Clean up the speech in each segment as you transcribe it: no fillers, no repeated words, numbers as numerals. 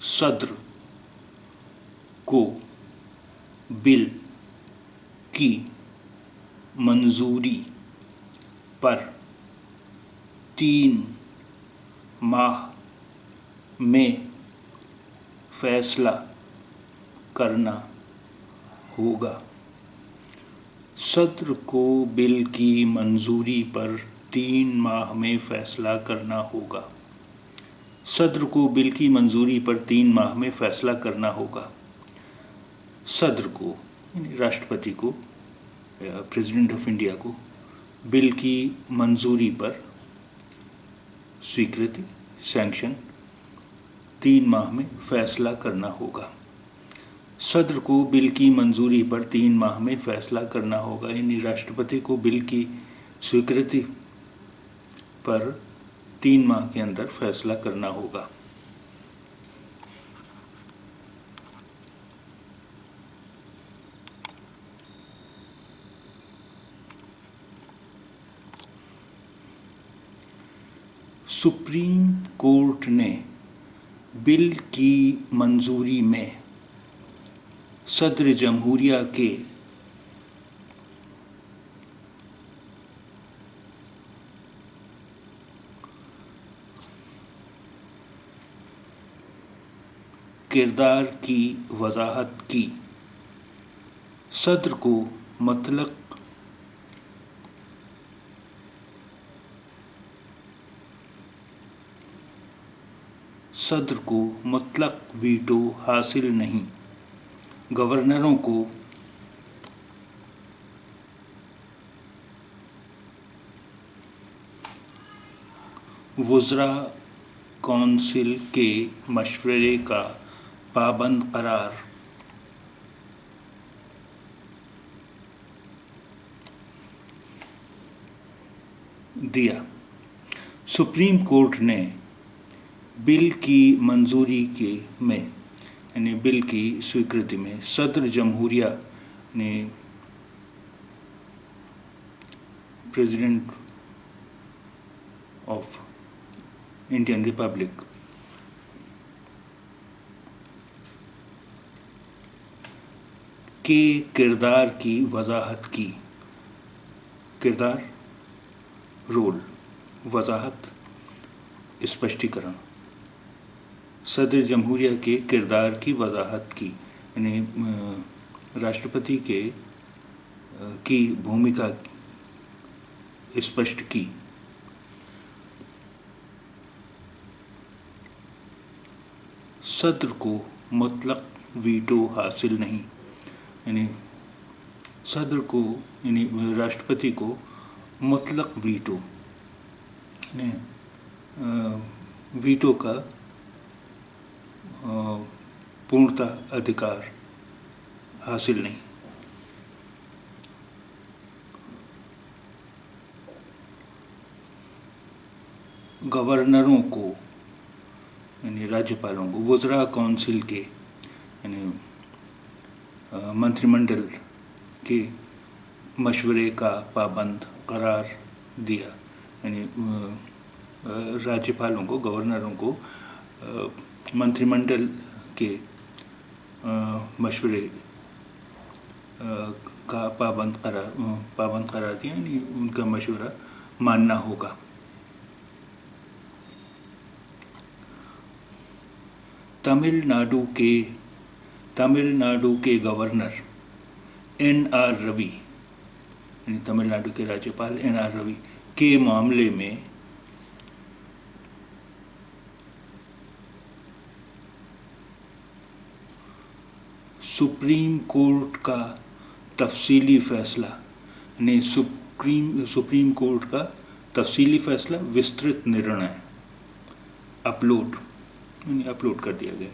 सदर को बिल की मंजूरी पर 3 माह में फैसला करना होगा। सदर को बिल की मंजूरी पर 3 माह में फैसला करना होगा। सदर को बिल की मंजूरी पर 3 माह में फैसला करना होगा। सदर को यानी राष्ट्रपति को, प्रेसिडेंट ऑफ इंडिया को बिल की मंजूरी पर स्वीकृति, सैंक्शन, 3 माह में फैसला करना होगा। सदर को बिल की मंजूरी पर 3 माह में फैसला करना होगा, यानी राष्ट्रपति को बिल की स्वीकृति पर 3 माह के अंदर फैसला करना होगा। सुप्रीम कोर्ट ने बिल की मंजूरी में सदर जमहूरिया के किरदार की वजाहत की। सदर को मुतलक वीटो हासिल नहीं। गवर्नरों को वुज़रा कौंसिल के मशवरे का पाबंद करार दिया। सुप्रीम कोर्ट ने बिल की मंजूरी में यानी बिल की स्वीकृति में सदर जमहूरिया ने प्रेसिडेंट ऑफ इंडियन रिपब्लिक के किरदार की वजाहत की। किरदार, रोल, वजाहत, स्पष्टीकरण। सदर जमहूरिया के किरदार की वजाहत की, यानी राष्ट्रपति की भूमिका स्पष्ट की। सदर को मुतलक वीटो हासिल नहीं, यानी सदर को यानी राष्ट्रपति को मुतलक वीटो यानी वीटो का पूर्णतः अधिकार हासिल नहीं। गवर्नरों को यानी राज्यपालों को वुज़रा काउंसिल के यानी मंत्रिमंडल के मशवरे का पाबंद करार दिया, यानी राज्यपालों को, गवर्नरों को मंत्रिमंडल के मशवरे का पाबंद करार दिया, यानी उनका मशवरा मानना होगा। तमिलनाडु के गवर्नर एन.आर. रवि यानी तमिलनाडु के राज्यपाल एन.आर. रवि के मामले में सुप्रीम कोर्ट का तफसीली फैसला, यानी सुप्रीम कोर्ट का तफसीली फैसला, विस्तृत निर्णय अपलोड कर दिया गया।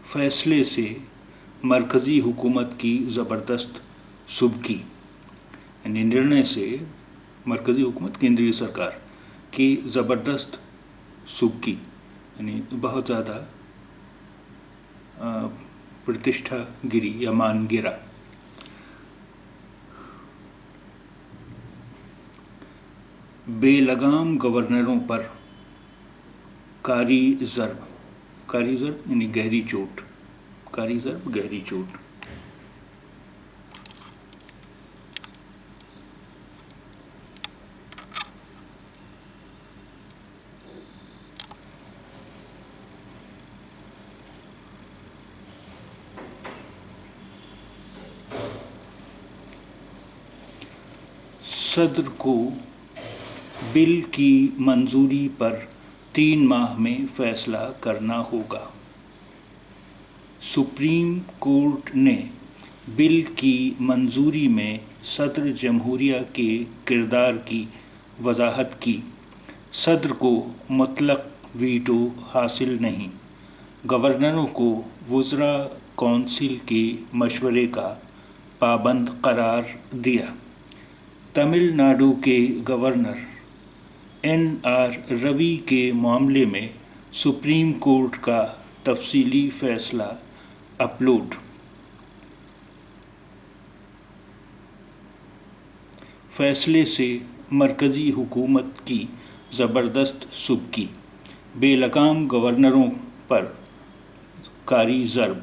फैसले से मरकज़ी हुकूमत की ज़बरदस्त सुबकी, यानी निर्णय से मरकज़ी हुकूमत, केंद्रीय सरकार की ज़बरदस्त सुबकी, यानी बहुत ज़्यादा प्रतिष्ठा गिरी या मान गिरा। بے لگام گورنروں پر کاری ضرب یعنی گہری چوٹ، کاری ضرب گہری چوٹ۔ صدر کو بل کی منظوری پر 3 ماہ میں فیصلہ کرنا ہوگا۔ سپریم کورٹ نے بل کی منظوری میں صدر جمہوریہ کے کردار کی وضاحت کی۔ صدر کو مطلق ویٹو حاصل نہیں، گورنروں کو وزراء کونسل کے مشورے کا پابند قرار دیا۔ تمل ناڈو کے گورنر NR روی کے معاملے میں سپریم کورٹ کا تفصیلی فیصلہ اپلوڈ۔ فیصلے سے مرکزی حکومت کی زبردست سبکی، بے لگام گورنروں پر کاری ضرب۔